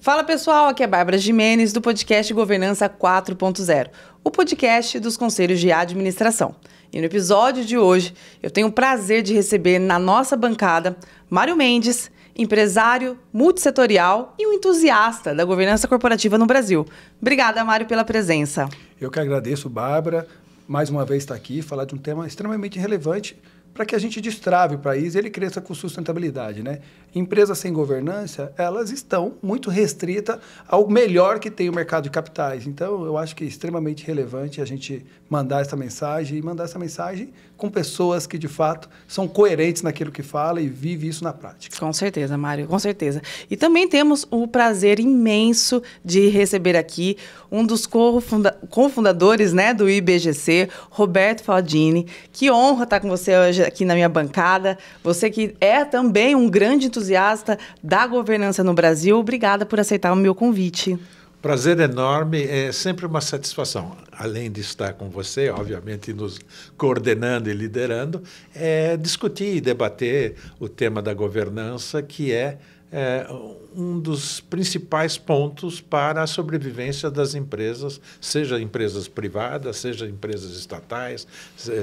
Fala pessoal, aqui é Bárbara Gimenez do podcast Governança 4.0, o podcast dos conselhos de administração. E no episódio de hoje, eu tenho o prazer de receber na nossa bancada Mário Mendes, empresário multissetorial e um entusiasta da governança corporativa no Brasil. Obrigada, Mário, pela presença. Eu que agradeço, Bárbara, mais uma vez estar aqui, falar de um tema extremamente relevante para que a gente destrave o país e ele cresça com sustentabilidade, né? Empresas sem governança, elas estão muito restritas ao melhor que tem o mercado de capitais. Então, eu acho que é extremamente relevante a gente mandar essa mensagem e mandar essa mensagem com pessoas que, de fato, são coerentes naquilo que fala e vivem isso na prática. Com certeza, Mário, com certeza. E também temos o prazer imenso de receber aqui um dos cofundadores, né, do IBGC, Roberto Faldini. Que honra estar com você hoje aqui na minha bancada. Você que é também um grande entusiasta da governança no Brasil. Obrigada por aceitar o meu convite. Prazer enorme, é sempre uma satisfação. Além de estar com você, obviamente, nos coordenando e liderando, discutir e debater o tema da governança, que é um dos principais pontos para a sobrevivência das empresas, seja empresas privadas, seja empresas estatais,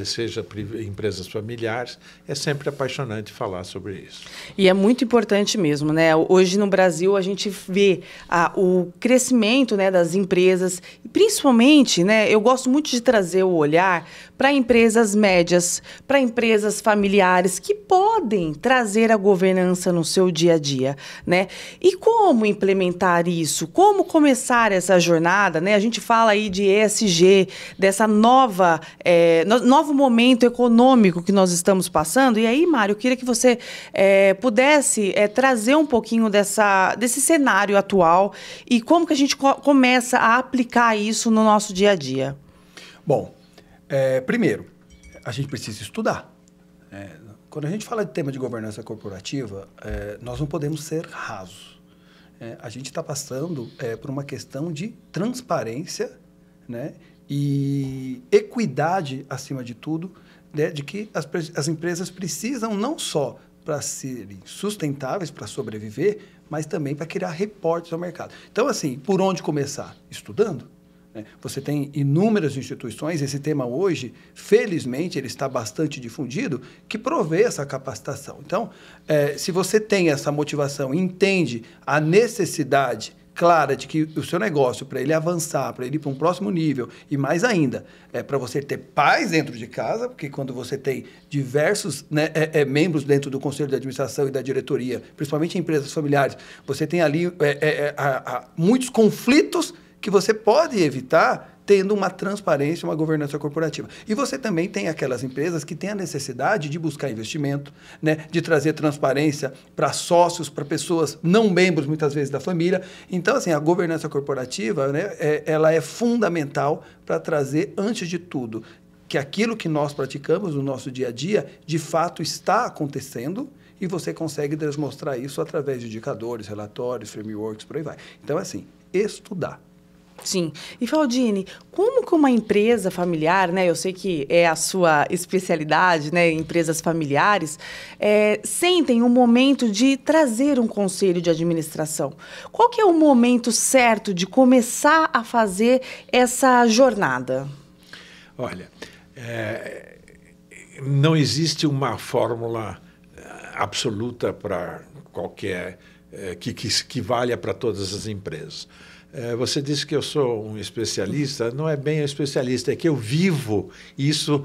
seja empresas familiares. É sempre apaixonante falar sobre isso. E é muito importante mesmo, né? Hoje no Brasil a gente vê o crescimento, né, das empresas, e principalmente, né, eu gosto muito de trazer o olhar para empresas médias, para empresas familiares que podem trazer a governança no seu dia a dia, né? E como implementar isso? Como começar essa jornada, né? A gente fala aí de ESG, dessa novo momento econômico que nós estamos passando. E aí, Mário, eu queria que você pudesse trazer um pouquinho desse cenário atual e como que a gente começa a aplicar isso no nosso dia a dia. Bom, primeiro, a gente precisa estudar. Quando a gente fala de tema de governança corporativa, nós não podemos ser rasos. A gente está passando por uma questão de transparência, né, e equidade, acima de tudo, né, de que as empresas precisam não só para serem sustentáveis, para sobreviver, mas também para criar reportes ao mercado. Então, assim, por onde começar? Estudando. Você tem inúmeras instituições, esse tema hoje, felizmente, ele está bastante difundido, que provê essa capacitação. Então, se você tem essa motivação e entende a necessidade clara de que o seu negócio, para ele avançar, para ele ir para um próximo nível, e mais ainda, para você ter paz dentro de casa, porque quando você tem diversos, né, membros dentro do conselho de administração e da diretoria, principalmente em empresas familiares, você tem ali muitos conflitos que você pode evitar tendo uma transparência, uma governança corporativa. E você também tem aquelas empresas que têm a necessidade de buscar investimento, né, de trazer transparência para sócios, para pessoas não membros, muitas vezes, da família. Então, assim, a governança corporativa, né, ela é fundamental para trazer, antes de tudo, que aquilo que nós praticamos no nosso dia a dia, de fato, está acontecendo, e você consegue demonstrar isso através de indicadores, relatórios, frameworks, por aí vai. Então, assim, estudar. Sim. E, Faldini, como que uma empresa familiar, né, eu sei que é a sua especialidade, né, empresas familiares, sentem um momento de trazer um conselho de administração? Qual que é o momento certo de começar a fazer essa jornada? Olha, não existe uma fórmula absoluta para qualquer, que valha para todas as empresas. Você disse que eu sou um especialista, não é bem um especialista, é que eu vivo isso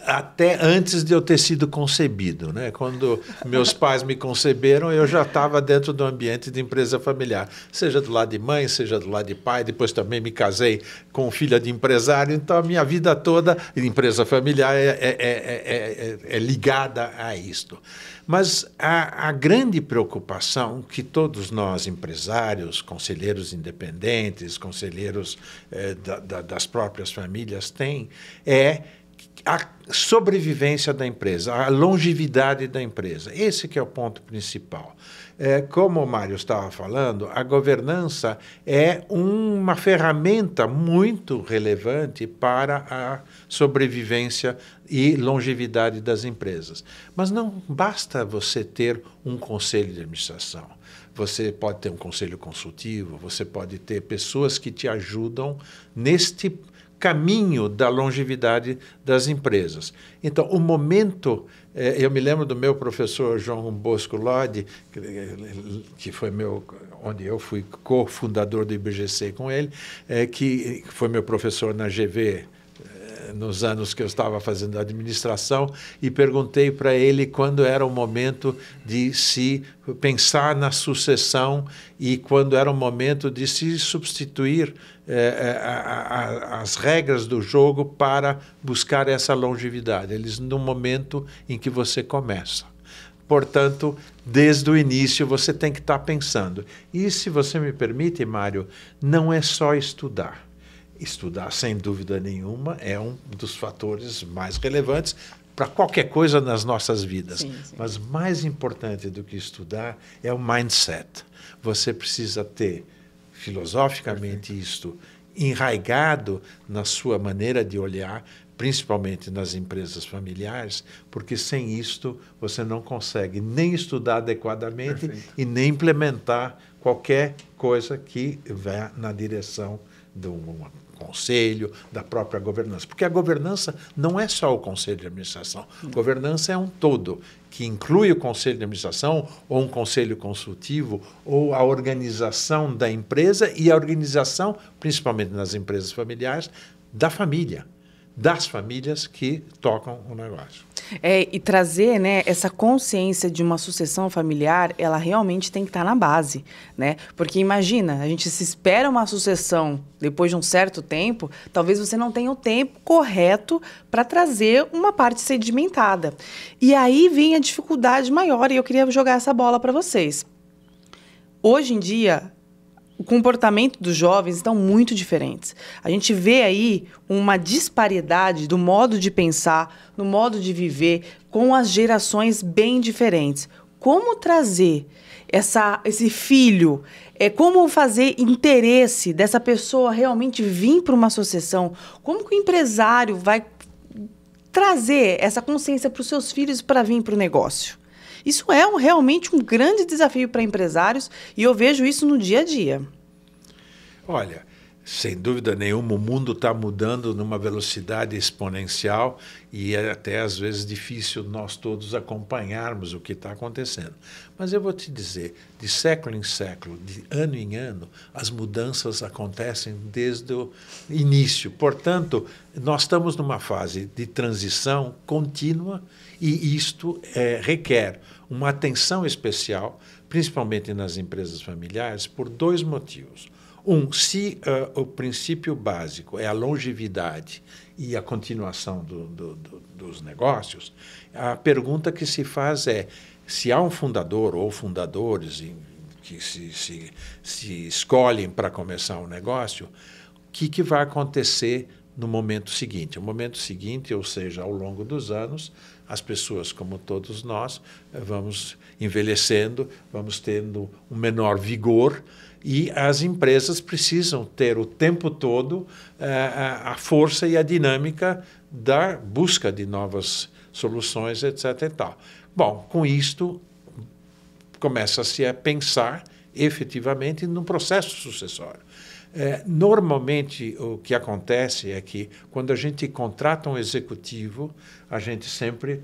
até antes de eu ter sido concebido, né? Quando meus pais me conceberam, eu já estava dentro do ambiente de empresa familiar, seja do lado de mãe, seja do lado de pai, depois também me casei com filha de empresário, então a minha vida toda, empresa familiar, é ligada a isto. Mas a grande preocupação que todos nós, empresários, conselheiros independentes, conselheiros das próprias famílias têm, é a sobrevivência da empresa, a longevidade da empresa. Esse que é o ponto principal. Como o Mário estava falando, a governança é uma ferramenta muito relevante para a sobrevivência e longevidade das empresas. Mas não basta você ter um conselho de administração. Você pode ter um conselho consultivo, você pode ter pessoas que te ajudam neste caminho da longevidade das empresas. Então, o momento... eu me lembro do meu professor João Bosco Lodi, que foi onde eu fui cofundador do IBGC com ele, que foi meu professor na GV, nos anos que eu estava fazendo administração, e perguntei para ele quando era o momento de se pensar na sucessão e quando era o momento de se substituir as regras do jogo para buscar essa longevidade. Eles, no momento em que você começa. Portanto, desde o início você tem que estar pensando. E, se você me permite, Mário, não é só estudar. Estudar, sem dúvida nenhuma, é um dos fatores mais relevantes para qualquer coisa nas nossas vidas. Sim. Mas mais importante do que estudar é o mindset. Você precisa ter, filosoficamente, isto enraigado na sua maneira de olhar, principalmente nas empresas familiares, porque sem isto você não consegue nem estudar adequadamente e nem implementar qualquer coisa que vá na direção de uma conselho, da própria governança. Porque a governança não é só o conselho de administração. Governança é um todo, que inclui o conselho de administração, ou um conselho consultivo, ou a organização da empresa e a organização, principalmente nas empresas familiares, da família, das famílias que tocam o negócio. E trazer, né, essa consciência de uma sucessão familiar, ela realmente tem que estar na base, né? Porque imagina, a gente se espera uma sucessão depois de um certo tempo, talvez você não tenha o tempo correto para trazer uma parte sedimentada. E aí vem a dificuldade maior, e eu queria jogar essa bola para vocês. Hoje em dia, o comportamento dos jovens estão muito diferentes. A gente vê aí uma disparidade do modo de pensar, no modo de viver, com as gerações bem diferentes. Como trazer esse filho, como fazer interesse dessa pessoa realmente vir para uma sucessão? Como que o empresário vai trazer essa consciência para os seus filhos para vir para o negócio? Isso é realmente um grande desafio para empresários e eu vejo isso no dia a dia. Olha, sem dúvida nenhuma, o mundo está mudando numa velocidade exponencial e é até às vezes difícil nós todos acompanharmos o que está acontecendo. Mas eu vou te dizer, de século em século, de ano em ano, as mudanças acontecem desde o início. Portanto, nós estamos numa fase de transição contínua e isto requer uma atenção especial, principalmente nas empresas familiares, por dois motivos. Se o princípio básico é a longevidade e a continuação dos negócios, a pergunta que se faz é se há um fundador ou fundadores que se escolhem para começar um negócio, o que vai acontecer no momento seguinte? O momento seguinte, ou seja, ao longo dos anos, as pessoas, como todos nós, vamos envelhecendo, vamos tendo um menor vigor e as empresas precisam ter o tempo todo a força e a dinâmica da busca de novas soluções, etc. e tal. Bom, com isto, começa-se a pensar efetivamente no processo sucessório. Normalmente, o que acontece é que, quando a gente contrata um executivo, a gente sempre,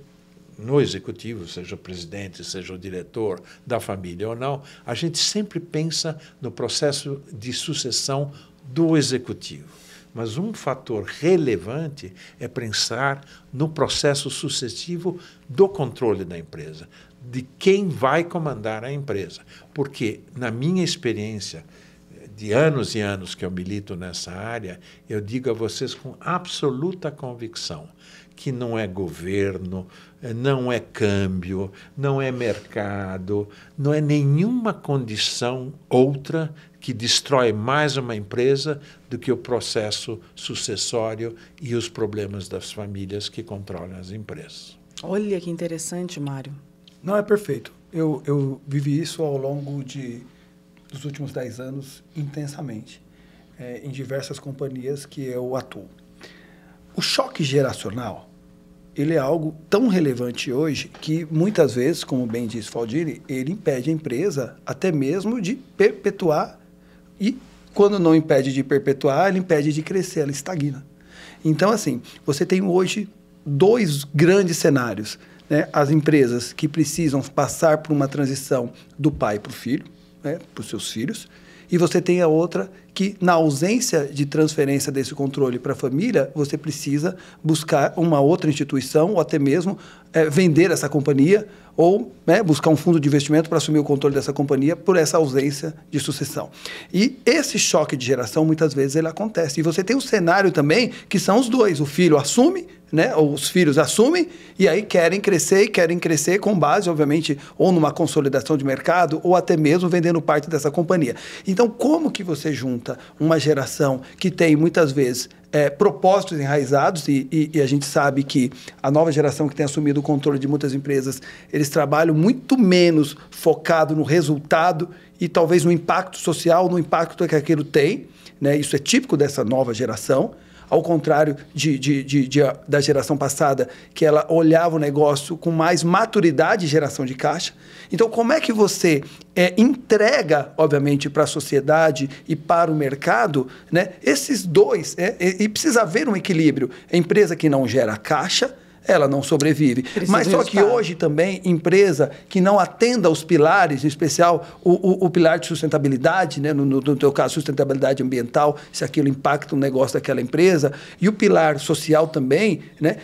no executivo, seja o presidente, seja o diretor da família ou não, a gente sempre pensa no processo de sucessão do executivo. Mas um fator relevante é pensar no processo sucessivo do controle da empresa, de quem vai comandar a empresa. Porque, na minha experiência, de anos e anos que eu milito nessa área, eu digo a vocês com absoluta convicção que não é governo, não é câmbio, não é mercado, não é nenhuma condição outra que destrói mais uma empresa do que o processo sucessório e os problemas das famílias que controlam as empresas. Olha que interessante, Mário. Não, é perfeito. Eu vivi isso ao longo dos últimos 10 anos intensamente, em diversas companhias que eu atuo. O choque geracional, ele é algo tão relevante hoje que muitas vezes, como bem disse Faldini, ele impede a empresa até mesmo de perpetuar e, quando não impede de perpetuar, ele impede de crescer, ela estagna. Então, assim, você tem hoje 2 grandes cenários, né? As empresas que precisam passar por uma transição do pai para o filho, né? Para os seus filhos, e você tem a outra que, na ausência de transferência desse controle para a família, você precisa buscar uma outra instituição ou até mesmo vender essa companhia ou buscar um fundo de investimento para assumir o controle dessa companhia por essa ausência de sucessão. E esse choque de geração, muitas vezes, ele acontece. E você tem um cenário também que são os dois. O filho assume, né, ou os filhos assumem, e aí querem crescer com base, obviamente, ou numa consolidação de mercado, ou até mesmo vendendo parte dessa companhia. Então, como que você junta uma geração que tem, muitas vezes, propósitos enraizados, e a gente sabe que a nova geração que tem assumido o controle de muitas empresas, eles trabalham muito menos focado no resultado e talvez no impacto social, no impacto que aquilo tem, né? Isso é típico dessa nova geração, ao contrário da geração passada, que ela olhava o negócio com mais maturidade e geração de caixa. Então, como é que você entrega, obviamente, para a sociedade e para o mercado, né, esses dois? E precisa haver um equilíbrio. A empresa que não gera caixa, ela não sobrevive. Mas só que hoje também, empresa que não atenda aos pilares, em especial o pilar de sustentabilidade, né? No teu caso, sustentabilidade ambiental, se aquilo impacta o negócio daquela empresa, e o pilar social também, né?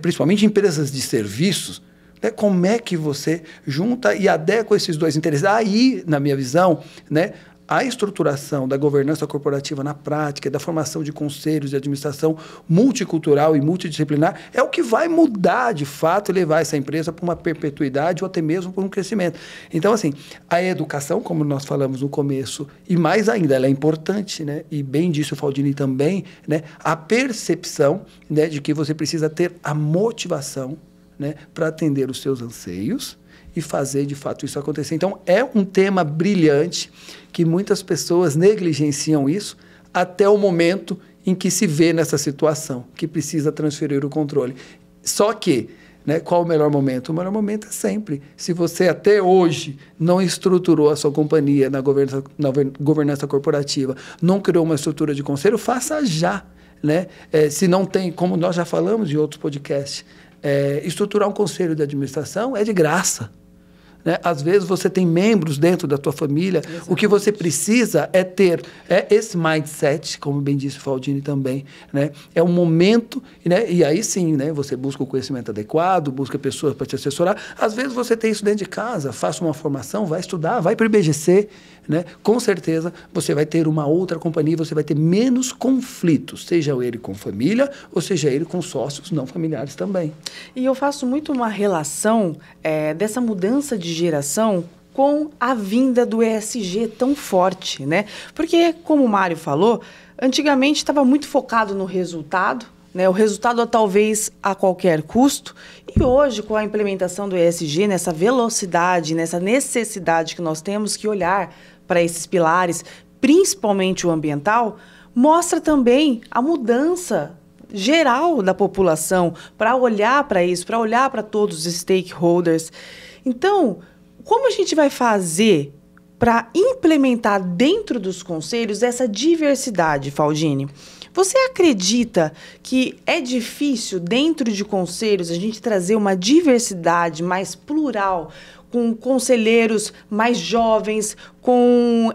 Principalmente empresas de serviços, né? Como é que você junta e adequa esses dois interesses? Aí, na minha visão, né, a estruturação da governança corporativa na prática, da formação de conselhos de administração multicultural e multidisciplinar, é o que vai mudar, de fato, e levar essa empresa para uma perpetuidade ou até mesmo para um crescimento. Então, assim, a educação, como nós falamos no começo, e mais ainda, ela é importante, né? E bem disse o Faldini também, né? A percepção, né, de que você precisa ter a motivação, né, para atender os seus anseios e fazer, de fato, isso acontecer. Então, é um tema brilhante que muitas pessoas negligenciam isso até o momento em que se vê nessa situação, que precisa transferir o controle. Só que, né, qual o melhor momento? O melhor momento é sempre. Se você até hoje não estruturou a sua companhia na governança corporativa, não criou uma estrutura de conselho, faça já. Né? Se não tem, como nós já falamos em outros podcasts, estruturar um conselho de administração é de graça. Né? Às vezes você tem membros dentro da tua família. Exatamente. O que você precisa é ter esse mindset, como bem disse o Faldini também. Né? É um momento, né? E aí sim, né? Você busca o conhecimento adequado, busca pessoas para te assessorar. Às vezes você tem isso dentro de casa, faça uma formação, vai estudar, vai para o IBGC. Né? Com certeza você vai ter uma outra companhia, você vai ter menos conflitos, seja ele com família ou seja ele com sócios não familiares também. E eu faço muito uma relação dessa mudança de geração com a vinda do ESG tão forte, né? Porque, como o Mário falou, antigamente estava muito focado no resultado, né? O resultado talvez a qualquer custo, e hoje, com a implementação do ESG, nessa velocidade, nessa necessidade que nós temos que olhar para esses pilares, principalmente o ambiental, mostra também a mudança geral da população para olhar para isso, para olhar para todos os stakeholders. Então, como a gente vai fazer para implementar dentro dos conselhos essa diversidade, Faldini? Você acredita que é difícil, dentro de conselhos, a gente trazer uma diversidade mais plural, com conselheiros mais jovens, com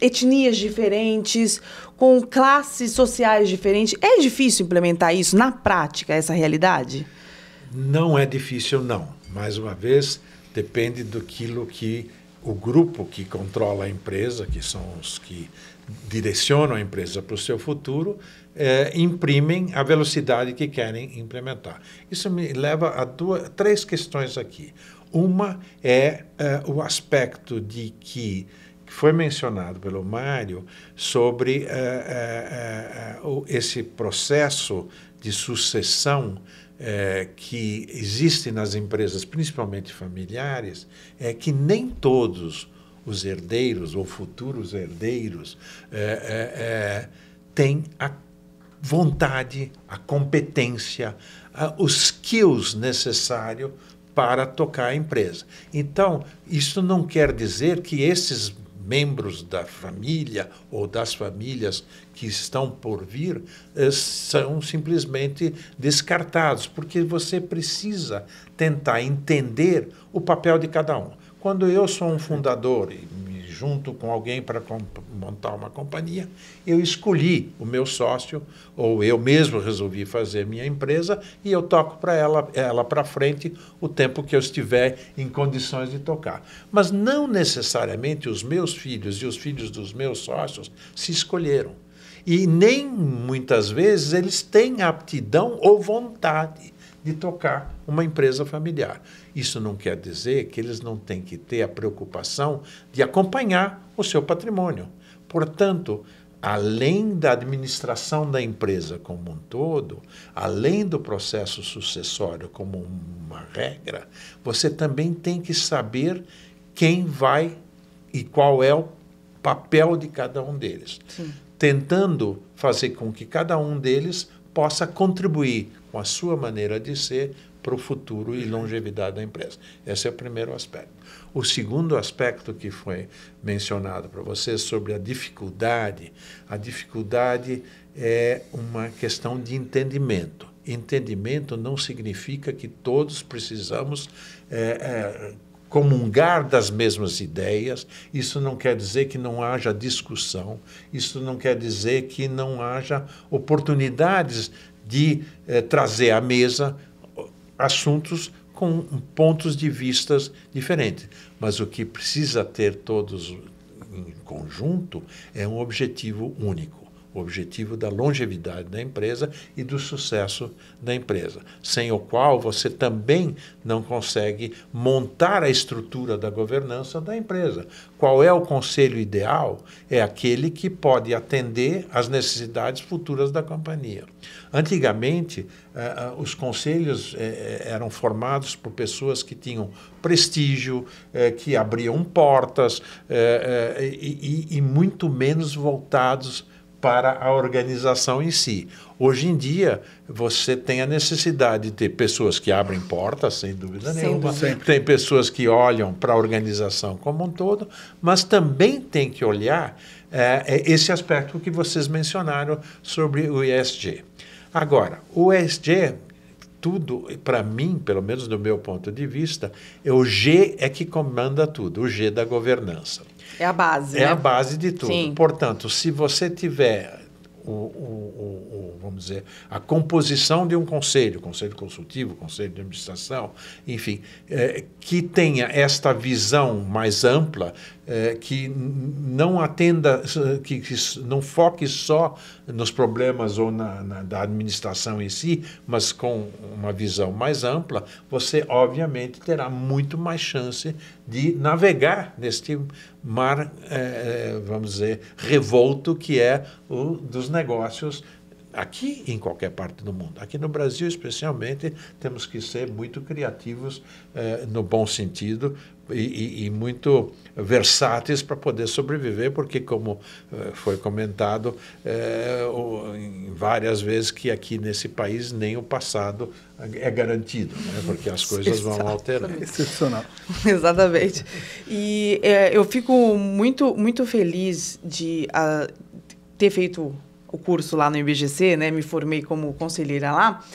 etnias diferentes, com classes sociais diferentes? É difícil implementar isso na prática, essa realidade? Não é difícil, não. Mais uma vez, depende daquilo que o grupo que controla a empresa, que são os que direcionam a empresa para o seu futuro, imprimem a velocidade que querem implementar. Isso me leva a três questões aqui. Uma é o aspecto de que que foi mencionado pelo Mário sobre esse processo de sucessão que existe nas empresas, principalmente familiares, é que nem todos os herdeiros ou futuros herdeiros têm a vontade, a competência, os skills necessários para tocar a empresa. Então, isso não quer dizer que esses membros da família ou das famílias que estão por vir são simplesmente descartados, porque você precisa tentar entender o papel de cada um. Quando eu sou um fundador e me junto com alguém para montar uma companhia, eu escolhi o meu sócio, ou eu mesmo resolvi fazer minha empresa, e eu toco para ela para frente o tempo que eu estiver em condições de tocar. Mas não necessariamente os meus filhos e os filhos dos meus sócios se escolheram. E nem, muitas vezes, eles têm aptidão ou vontade de tocar uma empresa familiar. Isso não quer dizer que eles não têm que ter a preocupação de acompanhar o seu patrimônio. Portanto, além da administração da empresa como um todo, além do processo sucessório como uma regra, você também tem que saber quem vai e qual é o papel de cada um deles. Sim. Tentando fazer com que cada um deles possa contribuir com a sua maneira de ser para o futuro e longevidade da empresa. Esse é o primeiro aspecto. O segundo aspecto que foi mencionado para vocês sobre a dificuldade é uma questão de entendimento. Entendimento não significa que todos precisamos comungar das mesmas ideias, isso não quer dizer que não haja discussão, isso não quer dizer que não haja oportunidades de trazer à mesa assuntos com pontos de vistas diferentes. Mas o que precisa ter todos em conjunto é um objetivo único, o objetivo da longevidade da empresa e do sucesso da empresa, sem o qual você também não consegue montar a estrutura da governança da empresa. Qual é o conselho ideal? É aquele que pode atender às necessidades futuras da companhia. Antigamente, os conselhos eram formados por pessoas que tinham prestígio, que abriam portas e muito menos voltados para a organização em si. Hoje em dia, você tem a necessidade de ter pessoas que abrem portas, sem dúvida nenhuma, tem pessoas que olham para a organização como um todo, mas também tem que olhar esse aspecto que vocês mencionaram sobre o ESG. Agora, o ESG, tudo, para mim, pelo menos do meu ponto de vista, o G é que comanda tudo, o G da governança. É a base, É, né? A base de tudo. Sim. Portanto, se você tiver, vamos dizer, a composição de um conselho consultivo, conselho de administração, enfim, que tenha esta visão mais ampla, que não atenda, que não foque só nos problemas ou da administração em si, mas com uma visão mais ampla, você obviamente terá muito mais chance de navegar neste mar, vamos dizer, revolto que é o dos negócios aqui em qualquer parte do mundo. Aqui no Brasil, especialmente, temos que ser muito criativos no bom sentido e muito versáteis para poder sobreviver, porque, como foi comentado várias vezes, que aqui nesse país nem o passado é garantido, né? Porque as coisas vão alterando. Excepcional. Exatamente. E eu fico muito, muito feliz de ter feito o curso lá no IBGC, né? Me formei como conselheira lá.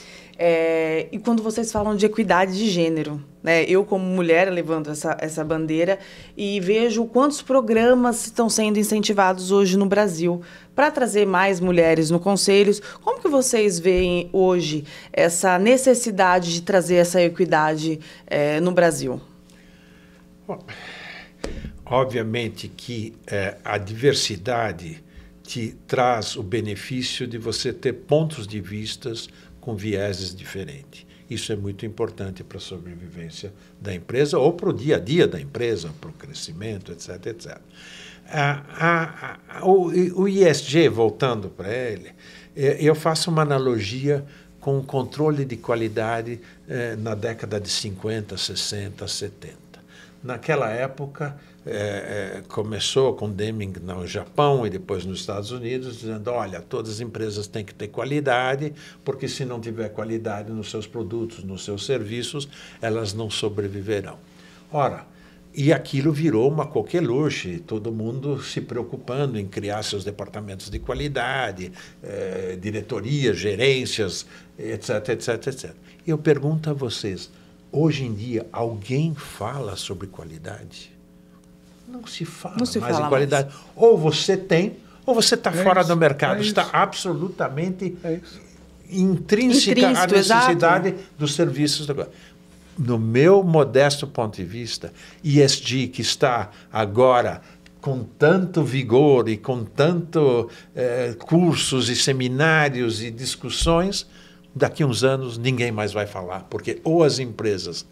E quando vocês falam de equidade de gênero, né? Eu, como mulher, levanto essa bandeira e vejo quantos programas estão sendo incentivados hoje no Brasil para trazer mais mulheres no conselhos. Como que vocês veem hoje essa necessidade de trazer essa equidade no Brasil? Bom, obviamente que a diversidade te traz o benefício de você ter pontos de vistas com vieses diferentes. Isso é muito importante para a sobrevivência da empresa ou para o dia a dia da empresa, para o crescimento, etc, etc. O ESG, voltando para ele, eu faço uma analogia com o controle de qualidade na década de 50, 60, 70. Naquela época, começou com Deming no Japão e depois nos Estados Unidos, dizendo, olha, todas as empresas têm que ter qualidade, porque se não tiver qualidade nos seus produtos, nos seus serviços, elas não sobreviverão. Ora, e aquilo virou uma coqueluche, todo mundo se preocupando em criar seus departamentos de qualidade, diretorias, gerências, etc, etc, etc. E eu pergunto a vocês, hoje em dia, alguém fala sobre qualidade? Não se fala mais em qualidade. Mais. Ou você tem, ou você está fora do mercado. Está absolutamente intrínseca à necessidade dos serviços. No meu modesto ponto de vista, ESG, que está agora com tanto vigor e com tanto cursos e seminários e discussões, daqui a uns anos ninguém mais vai falar, porque ou as empresas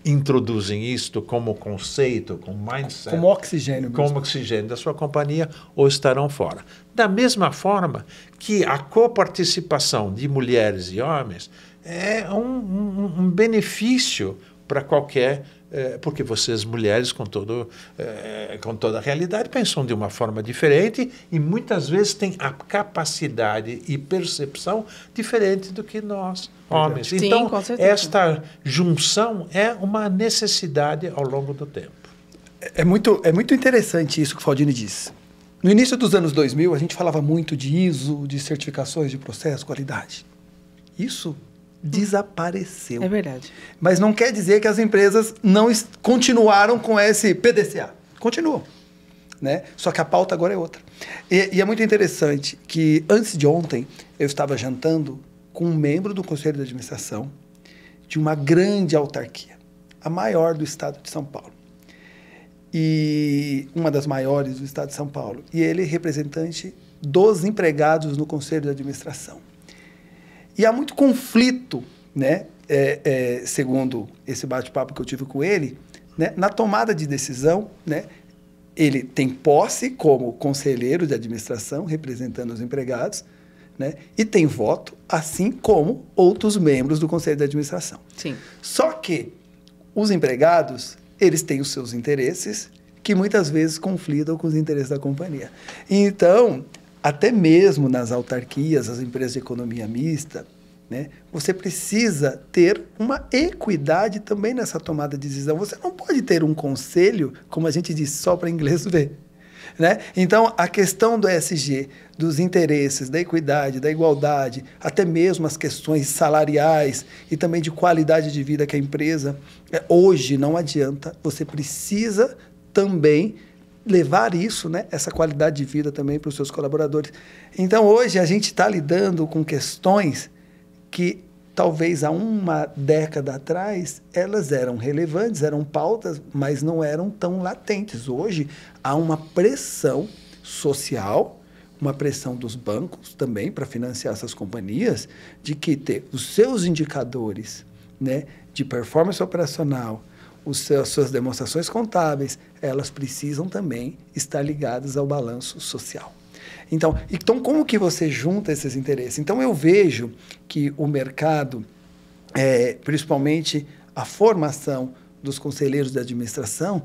introduzem isto como conceito, como mindset, como oxigênio mesmo. Como oxigênio da sua companhia, ou estarão fora. Da mesma forma que a coparticipação de mulheres e homens é um benefício para qualquer... porque vocês, mulheres, com toda a realidade, pensam de uma forma diferente e muitas vezes têm a capacidade e percepção diferente do que nós, homens. Sim, então, com certeza. esta junção é uma necessidade ao longo do tempo. É muito interessante isso que o Faldini disse. No início dos anos 2000, a gente falava muito de ISO, de certificações de processo, qualidade. Isso desapareceu. É verdade. Mas não quer dizer que as empresas não continuaram com esse PDCA. Continuam. Né? Só que a pauta agora é outra. E é muito interessante que, antes de ontem, eu estava jantando com um membro do Conselho de Administração de uma grande autarquia, a maior do estado de São Paulo. E uma das maiores do estado de São Paulo. E ele é representante dos empregados no Conselho de Administração. E há muito conflito, né, segundo esse bate-papo que eu tive com ele, né, na tomada de decisão. Né, ele tem posse como conselheiro de administração, representando os empregados, né, e tem voto, assim como outros membros do Conselho de Administração. Sim. Só que os empregados, eles têm os seus interesses, que muitas vezes conflitam com os interesses da companhia. Então, até mesmo nas autarquias, as empresas de economia mista, né, você precisa ter uma equidade também nessa tomada de decisão. Você não pode ter um conselho, como a gente diz, só para inglês ver. Né? Então, a questão do ESG, dos interesses, da equidade, da igualdade, até mesmo as questões salariais e também de qualidade de vida que a empresa... hoje não adianta, você precisa também levar isso, né, essa qualidade de vida também para os seus colaboradores. Então, hoje, a gente está lidando com questões que, talvez há uma década atrás, elas eram relevantes, eram pautas, mas não eram tão latentes. Hoje, há uma pressão social, uma pressão dos bancos também para financiar essas companhias, de que ter os seus indicadores, né, de performance operacional, suas demonstrações contábeis, elas precisam também estar ligadas ao balanço social. Então, como que você junta esses interesses? Então, eu vejo que o mercado, principalmente a formação dos conselheiros de administração,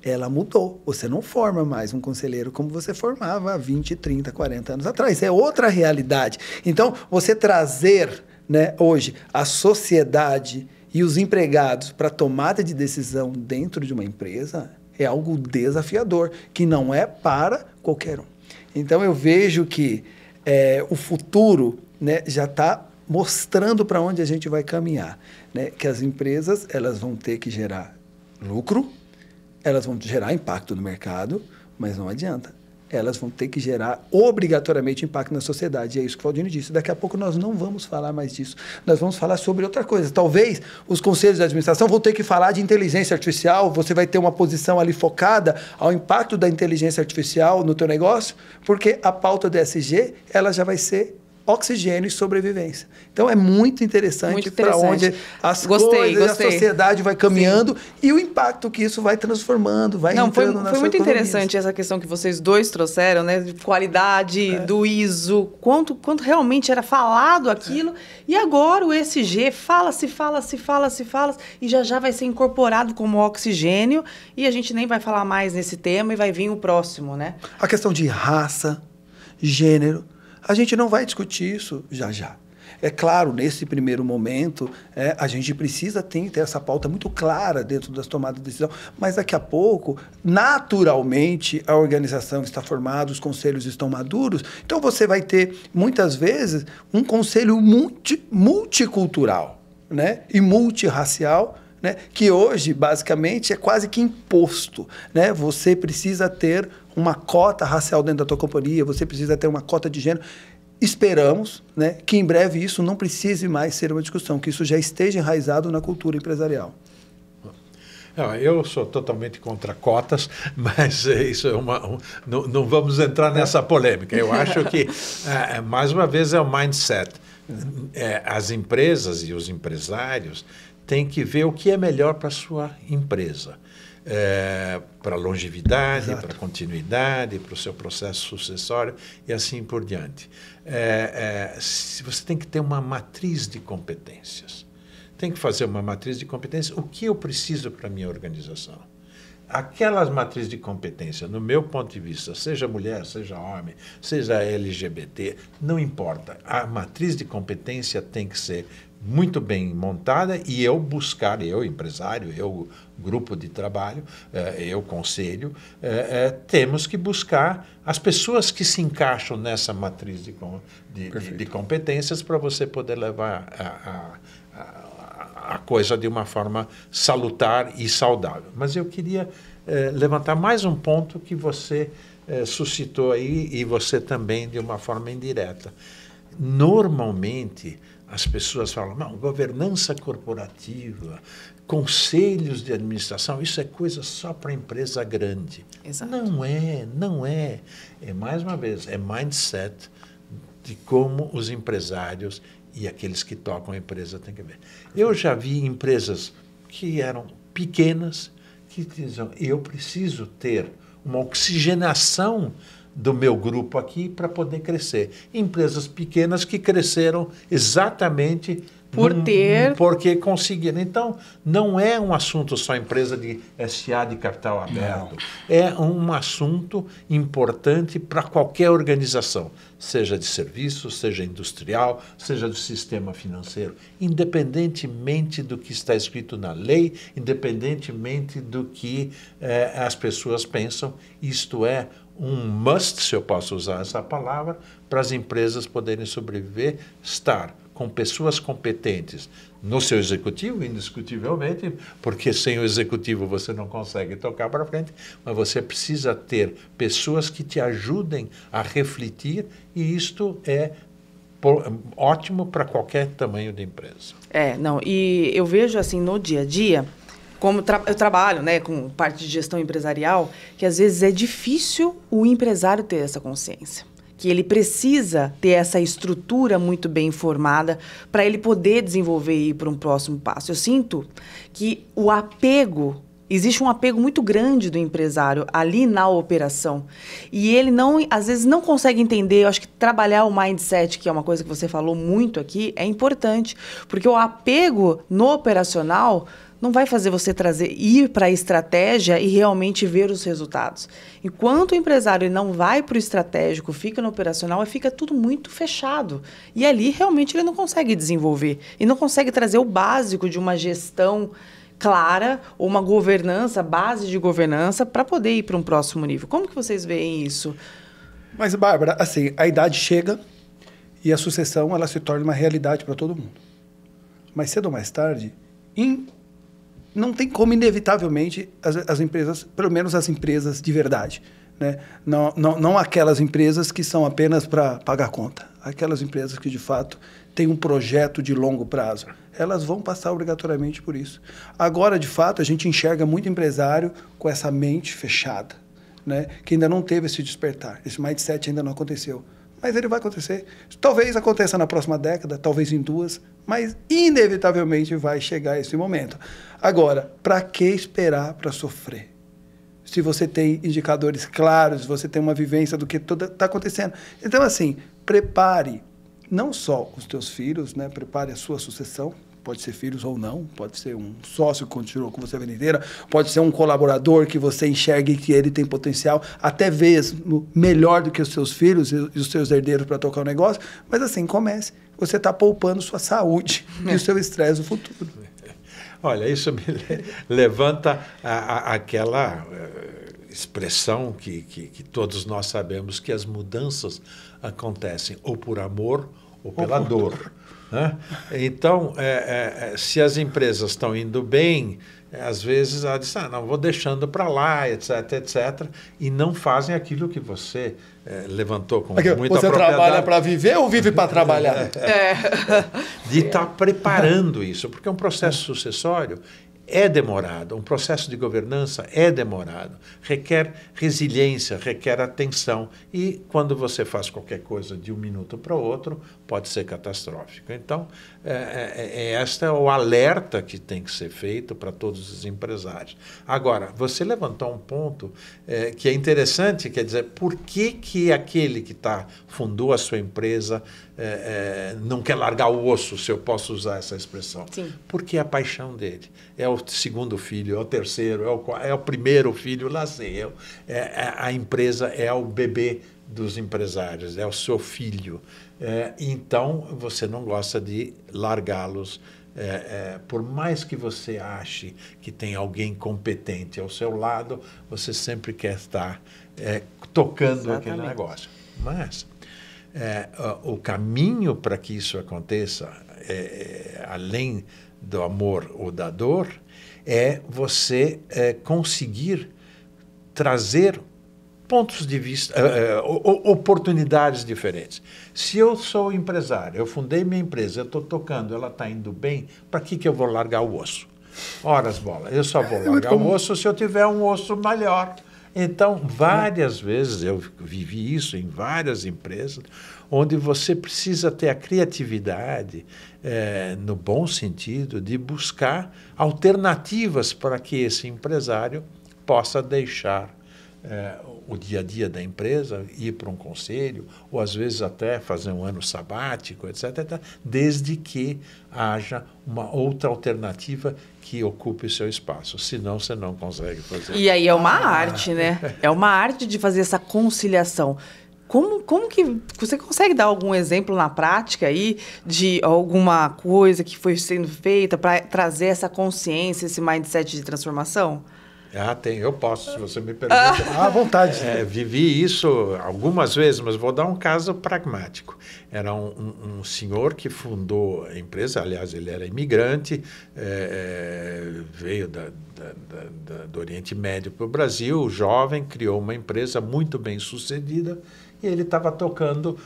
ela mudou. Você não forma mais um conselheiro como você formava há 20, 30, 40 anos atrás. É outra realidade. Então, você trazer, né, hoje a sociedade e os empregados para tomada de decisão dentro de uma empresa é algo desafiador, que não é para qualquer um. Então, eu vejo que o futuro, né, já está mostrando para onde a gente vai caminhar. Né? Que as empresas elas vão ter que gerar lucro, elas vão gerar impacto no mercado, mas não adianta. Elas vão ter que gerar obrigatoriamente impacto na sociedade. E é isso que o Faldini disse. Daqui a pouco nós não vamos falar mais disso. Nós vamos falar sobre outra coisa. Talvez os conselhos de administração vão ter que falar de inteligência artificial. Você vai ter uma posição ali focada ao impacto da inteligência artificial no teu negócio, porque a pauta do ESG ela já vai ser oxigênio e sobrevivência. Então, é muito interessante para onde as coisas, a sociedade vai caminhando e o impacto que isso vai transformando, vai entrando na sua Foi muito economia. interessante essa questão que vocês dois trouxeram, né? De qualidade, do ISO, quanto realmente era falado aquilo. E agora o ESG fala-se, e já vai ser incorporado como oxigênio e a gente nem vai falar mais nesse tema e vai vir o próximo, né? A questão de raça, gênero, a gente não vai discutir isso já. É claro, nesse primeiro momento, a gente precisa ter essa pauta muito clara dentro das tomadas de decisão, mas daqui a pouco, naturalmente, a organização está formada, os conselhos estão maduros, então você vai ter, muitas vezes, um conselho multicultural, né? E multirracial, né? Que hoje, basicamente, é quase que imposto, né? Você precisa ter uma cota racial dentro da tua companhia, você precisa ter uma cota de gênero. Esperamos, né, que em breve isso não precise mais ser uma discussão, que isso já esteja enraizado na cultura empresarial. Eu sou totalmente contra cotas, mas isso não vamos entrar nessa polêmica. Eu acho que, mais uma vez, é o mindset. As empresas e os empresários têm que ver o que é melhor para a sua empresa. Para longevidade, para continuidade, para o seu processo sucessório e assim por diante. Você tem que ter uma matriz de competências. Tem que fazer uma matriz de competências. O que eu preciso para a minha organização? Aquelas matrizes de competência, no meu ponto de vista, seja mulher, seja homem, seja LGBT, não importa. A matriz de competência tem que ser muito bem montada e eu empresário, eu grupo de trabalho, eu conselho, temos que buscar as pessoas que se encaixam nessa matriz de competências para você poder levar a coisa de uma forma salutar e saudável. Mas eu queria levantar mais um ponto que você suscitou aí e você também de uma forma indireta. Normalmente, as pessoas falam, não, governança corporativa, conselhos de administração, isso é coisa só para empresa grande. Exato. Não é. Mais uma vez, é mindset de como os empresários e aqueles que tocam a empresa têm que ver. Eu já vi empresas que eram pequenas, que diziam, eu preciso ter uma oxigenação do meu grupo aqui para poder crescer. Empresas pequenas que cresceram exatamente porque conseguiram. Então, não é um assunto só empresa de SA de capital aberto. Não. É um assunto importante para qualquer organização, seja de serviços, seja industrial, seja do sistema financeiro, independentemente do que está escrito na lei, independentemente do que as pessoas pensam, isto é um must, se eu posso usar essa palavra, para as empresas poderem sobreviver, estar com pessoas competentes no seu executivo, indiscutivelmente, porque sem o executivo você não consegue tocar para frente, mas você precisa ter pessoas que te ajudem a refletir e isto é ótimo para qualquer tamanho de empresa. E eu vejo assim no dia a dia, como eu trabalho, né, com parte de gestão empresarial, que às vezes é difícil o empresário ter essa consciência. Que ele precisa ter essa estrutura muito bem formada para ele poder desenvolver e ir para um próximo passo. Eu sinto que existe um apego muito grande do empresário ali na operação. E ele às vezes não consegue entender. Eu acho que trabalhar o mindset, que é uma coisa que você falou muito aqui, é importante. Porque o apego no operacional não vai fazer você ir para a estratégia e realmente ver os resultados. Enquanto o empresário não vai para o estratégico, fica no operacional, fica tudo muito fechado. E ali realmente ele não consegue desenvolver. E não consegue trazer o básico de uma gestão clara, ou uma governança, base de governança, para poder ir para um próximo nível. Como que vocês veem isso? Mas, Bárbara, assim, a idade chega e a sucessão ela se torna uma realidade para todo mundo. Mais cedo ou mais tarde, não tem como, inevitavelmente, as empresas, pelo menos as empresas de verdade, né? Não aquelas empresas que são apenas para pagar conta. Aquelas empresas que, de fato, têm um projeto de longo prazo. Elas vão passar obrigatoriamente por isso. Agora, de fato, a gente enxerga muito empresário com essa mente fechada, né? Que ainda não teve esse despertar. Esse mindset ainda não aconteceu. mas ele vai acontecer. Talvez aconteça na próxima década, talvez em 2, mas inevitavelmente vai chegar esse momento. Agora, para que esperar para sofrer? Se você tem indicadores claros, se você tem uma vivência do que está acontecendo. Então, assim, prepare não só os teus filhos, né? Prepare a sua sucessão. Pode ser filhos ou não, pode ser um sócio que continuou com você a vida inteira, pode ser um colaborador que você enxergue que ele tem potencial, até mesmo melhor do que os seus filhos e os seus herdeiros para tocar o negócio. Mas assim, comece. Você está poupando sua saúde e o seu estresse no futuro. Olha, isso me levanta aquela expressão que todos nós sabemos, que as mudanças acontecem ou por amor ou pela dor. Né? Então, se as empresas estão indo bem, às vezes ela diz, não, vou deixando para lá, etc, etc, e não fazem aquilo que você levantou com muita propriedade. Você trabalha para viver ou vive para trabalhar? De estar preparando isso, porque um processo sucessório é demorado, um processo de governança é demorado, requer resiliência, requer atenção, e quando você faz qualquer coisa de um minuto para o outro, pode ser catastrófico. Então, este é o alerta que tem que ser feito para todos os empresários. Agora, você levantou um ponto que é interessante, quer dizer, por que aquele que fundou a sua empresa não quer largar o osso, se eu posso usar essa expressão? Sim. Porque é a paixão dele. É o segundo filho, é o terceiro, é o primeiro filho, lá sei. A empresa é o bebê dos empresários, é o seu filho. Então, você não gosta de largá-los, por mais que você ache que tem alguém competente ao seu lado, você sempre quer estar tocando aquele negócio. Mas o caminho para que isso aconteça, além do amor ou da dor, é você conseguir trazer pontos de vista, oportunidades diferentes. Se eu sou empresário, eu fundei minha empresa, eu estou tocando, ela está indo bem, para que eu vou largar o osso? Horas, bola, eu só vou largar o osso se eu tiver um osso melhor. Então, várias vezes, eu vivi isso em várias empresas, onde você precisa ter a criatividade, no bom sentido, de buscar alternativas para que esse empresário possa deixar o dia a dia da empresa, ir para um conselho, ou às vezes até fazer um ano sabático, etc., desde que haja uma outra alternativa que ocupe o seu espaço. Senão, você não consegue fazer. E aí é uma arte, né? É uma arte de fazer essa conciliação. Como que você consegue dar algum exemplo na prática aí de alguma coisa que foi sendo feita para trazer essa consciência, esse mindset de transformação? Tem, eu posso, se você me pergunta. À vontade. Vivi isso algumas vezes, mas vou dar um caso pragmático. Era um senhor que fundou a empresa, aliás, ele era imigrante, veio do Oriente Médio para o Brasil, jovem, criou uma empresa muito bem sucedida, e ele estava tocando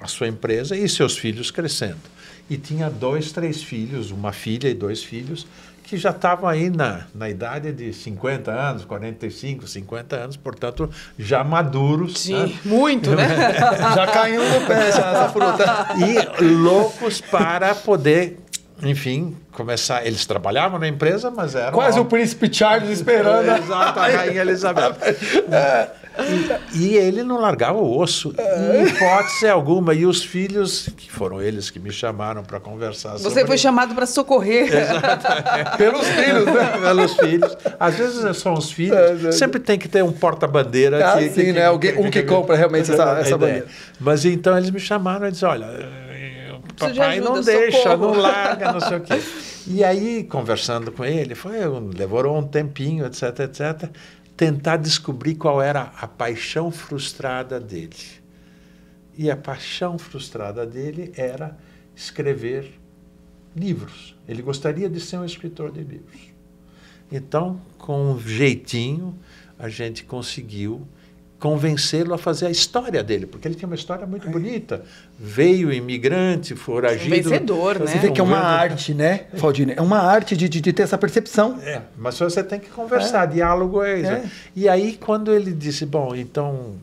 a sua empresa e seus filhos crescendo. E tinha 2, 3 filhos, uma filha e 2 filhos, que já estavam aí na idade de 50 anos, 45, 50 anos, portanto, já maduros. Sim, né? Muito, né? Já caindo no pé essa fruta. E loucos para poder, enfim, começar. Eles trabalhavam na empresa, mas eram... Quase o príncipe Charles esperando. Exato, a rainha Elizabeth. E ele não largava o osso, em hipótese alguma. E os filhos, que foram eles que me chamaram para conversar sobre... Você foi chamado para socorrer. Exatamente. Pelos filhos, né? Pelos filhos. Às vezes são os filhos. Sempre tem que ter um porta-bandeira. Sim, né? Um que compra realmente essa bandeira. Mas então eles me chamaram e disseram, olha, papai ajuda, não deixa, socorro. não larga, não sei o quê. E aí, conversando com ele, levou um tempinho, etc, etc, tentar descobrir qual era a paixão frustrada dele. E a paixão frustrada dele era escrever livros. Ele gostaria de ser um escritor de livros. Então, com um jeitinho, a gente conseguiu convencê-lo a fazer a história dele, porque ele tinha uma história muito bonita. Veio imigrante, foragido. Vencedor, né? Você vê que é uma arte, né, Faldini? É uma arte de ter essa percepção. Mas você tem que conversar, diálogo é isso. E aí, quando ele disse, bom, então,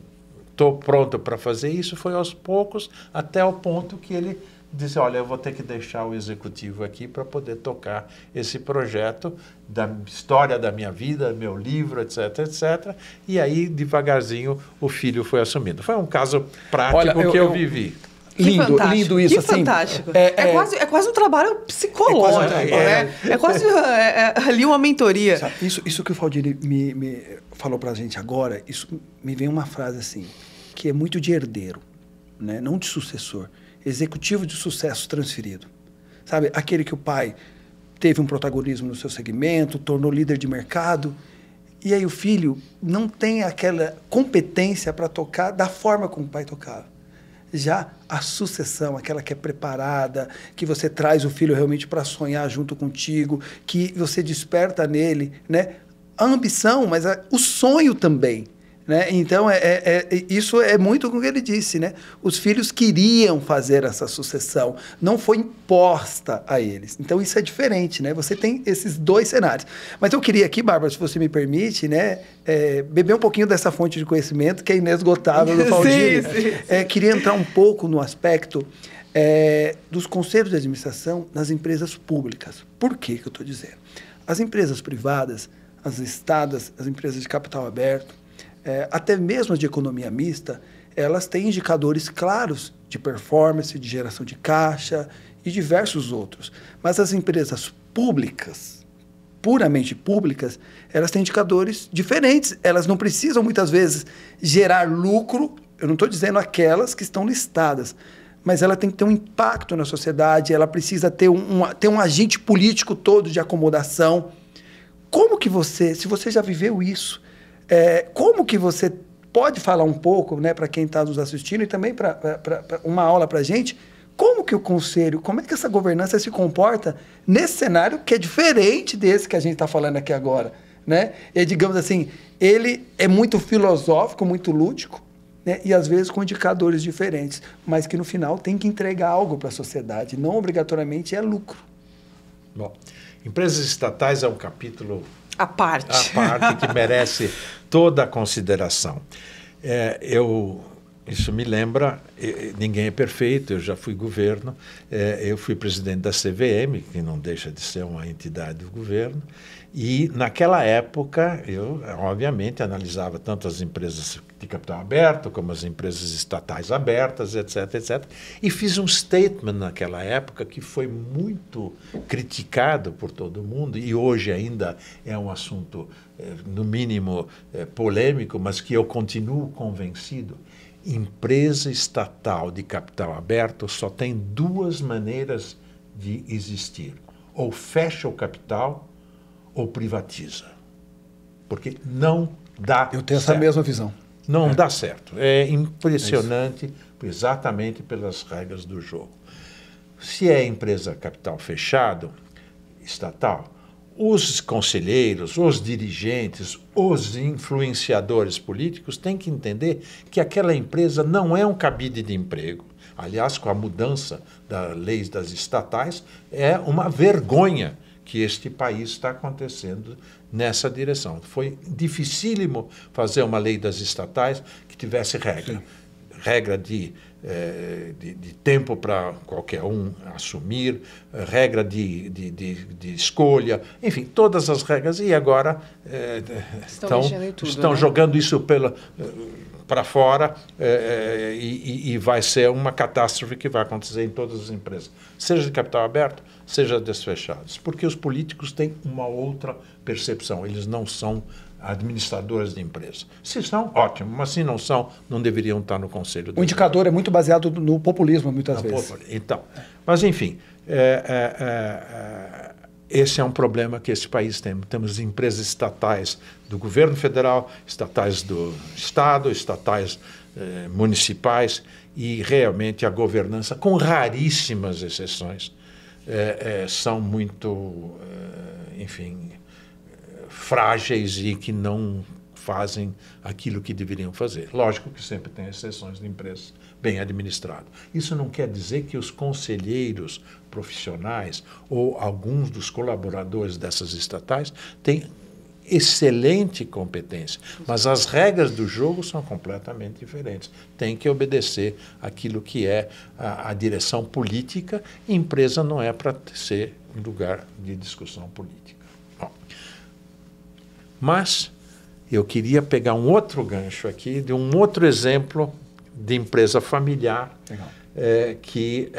estou pronto para fazer isso, foi aos poucos, até o ponto que ele disse, olha, eu vou ter que deixar o executivo aqui para poder tocar esse projeto da história da minha vida, meu livro, etc, etc. E aí, devagarzinho, o filho foi assumindo. Foi um caso prático que eu vivi. Lindo isso, que assim. Fantástico. É quase um trabalho psicológico, né? É quase ali uma mentoria. Sabe, isso que o Valdir me falou pra gente agora, isso me vem uma frase assim, que é muito de herdeiro, né? Não de sucessor. Executivo de sucesso transferido. Sabe, aquele que o pai teve um protagonismo no seu segmento, tornou líder de mercado, e aí o filho não tem aquela competência para tocar da forma como o pai tocava. Já a sucessão, aquela que é preparada, que você traz o filho realmente para sonhar junto contigo, que você desperta nele, né, a ambição, mas o sonho também. Né? Então, isso é muito com o que ele disse. Né? Os filhos queriam fazer essa sucessão, não foi imposta a eles. Então, isso é diferente. Né? Você tem esses dois cenários. Mas eu queria aqui, Bárbara, se você me permite, né, beber um pouquinho dessa fonte de conhecimento que é inesgotável do Valdir. Queria entrar um pouco no aspecto dos conselhos de administração nas empresas públicas. Por que eu estou dizendo? As empresas privadas, as listadas, as empresas de capital aberto, até mesmo as de economia mista, elas têm indicadores claros de performance, de geração de caixa e diversos outros. Mas as empresas públicas, puramente públicas, elas têm indicadores diferentes. Elas não precisam, muitas vezes, gerar lucro. Eu não estou dizendo aquelas que estão listadas, mas ela tem que ter um impacto na sociedade, ela precisa ter um agente político todo de acomodação. Como que você, se você já viveu isso, como que você pode falar um pouco, né, para quem está nos assistindo e também para uma aula para a gente, como que o conselho, como é que essa governança se comporta nesse cenário que é diferente desse que a gente está falando aqui agora, né? E, digamos assim, ele é muito filosófico, muito lúdico, né, e às vezes com indicadores diferentes, mas que no final tem que entregar algo para a sociedade, não obrigatoriamente é lucro. Bom, empresas estatais é um capítulo à parte que merece toda a consideração. Isso me lembra, ninguém é perfeito, eu já fui governo, eu fui presidente da CVM, que não deixa de ser uma entidade do governo, e naquela época eu, obviamente, analisava tanto as empresas de capital aberto, como as empresas estatais abertas, etc, etc, e fiz um statement naquela época que foi muito criticado por todo mundo, e hoje ainda é um assunto, no mínimo, polêmico, mas que eu continuo convencido. Empresa estatal de capital aberto só tem duas maneiras de existir. Ou fecha o capital ou privatiza. Porque não dá certo. Eu tenho essa mesma visão. Não dá certo. É impressionante exatamente pelas regras do jogo. Se é empresa capital fechado, estatal, os conselheiros, os dirigentes, os influenciadores políticos têm que entender que aquela empresa não é um cabide de emprego. Aliás, com a mudança das leis das estatais, é uma vergonha que este país está acontecendo nessa direção. Foi dificílimo fazer uma lei das estatais que tivesse regra. Sim. Regra de tempo para qualquer um assumir, regra de escolha, enfim, todas as regras. E agora estão jogando isso para fora e vai ser uma catástrofe que vai acontecer em todas as empresas, seja de capital aberto, seja desfechados, porque os políticos têm uma outra percepção, eles não são administradores de empresa. Se são, ótimo, mas se não são, não deveriam estar no conselho. O indicador é muito baseado no populismo, muitas vezes. Então, mas enfim, esse é um problema que esse país tem. Temos empresas estatais do governo federal, estatais do Estado, estatais municipais, e realmente a governança, com raríssimas exceções, são muito, enfim, frágeis e que não fazem aquilo que deveriam fazer. Lógico que sempre tem exceções de empresas bem administradas. Isso não quer dizer que os conselheiros profissionais ou alguns dos colaboradores dessas estatais têm excelente competência, mas as regras do jogo são completamente diferentes. Tem que obedecer aquilo que é a direção política. Empresa não é para ser um lugar de discussão política. Bom, mas eu queria pegar um outro gancho aqui, de um outro exemplo de empresa familiar, que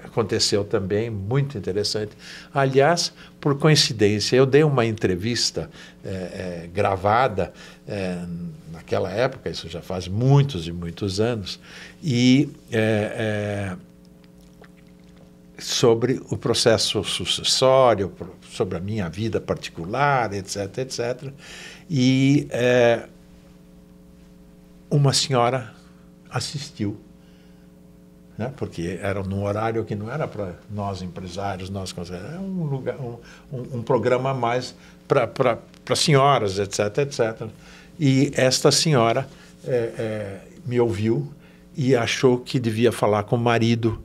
aconteceu também, muito interessante. Aliás, por coincidência, eu dei uma entrevista gravada naquela época, isso já faz muitos e muitos anos, e sobre o processo sucessório, sobre a minha vida particular, etc., etc. E uma senhora assistiu, né? Porque era num horário que não era para nós empresários, nós consideramos, era um lugar, um programa mais para senhoras, etc., etc. E esta senhora me ouviu e achou que devia falar com o marido,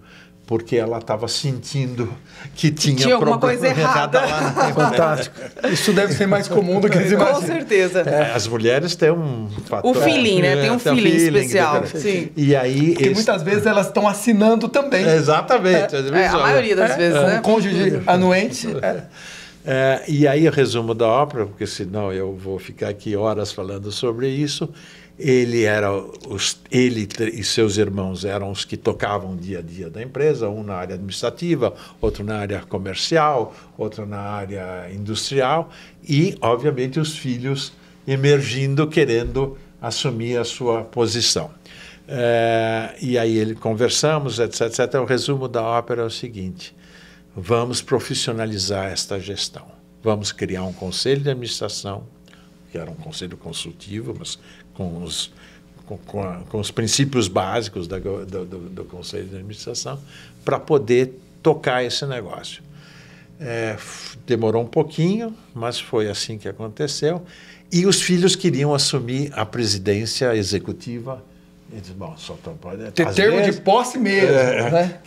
porque ela estava sentindo que tinha alguma coisa errada lá. Fantástico. Isso deve ser mais comum do que eles imaginam. Com certeza. As mulheres têm um fator... O feeling, né? Tem um feeling especial. Sim. E aí... Porque muitas vezes elas estão assinando também. Exatamente. A maioria das vezes, né? Um cônjuge anuente. E aí o resumo da ópera, porque senão eu vou ficar aqui horas falando sobre isso. Ele e seus irmãos eram os que tocavam o dia a dia da empresa, um na área administrativa, outro na área comercial, outro na área industrial, e, obviamente, os filhos emergindo, querendo assumir a sua posição. E aí conversamos, etc, etc. O resumo da ópera é o seguinte: vamos profissionalizar esta gestão. Vamos criar um conselho de administração, que era um conselho consultivo, mas com os princípios básicos do Conselho de Administração, para poder tocar esse negócio. Demorou um pouquinho, mas foi assim que aconteceu. E os filhos queriam assumir a presidência executiva. Eles, bom, só pode ter termo de posse mesmo, né?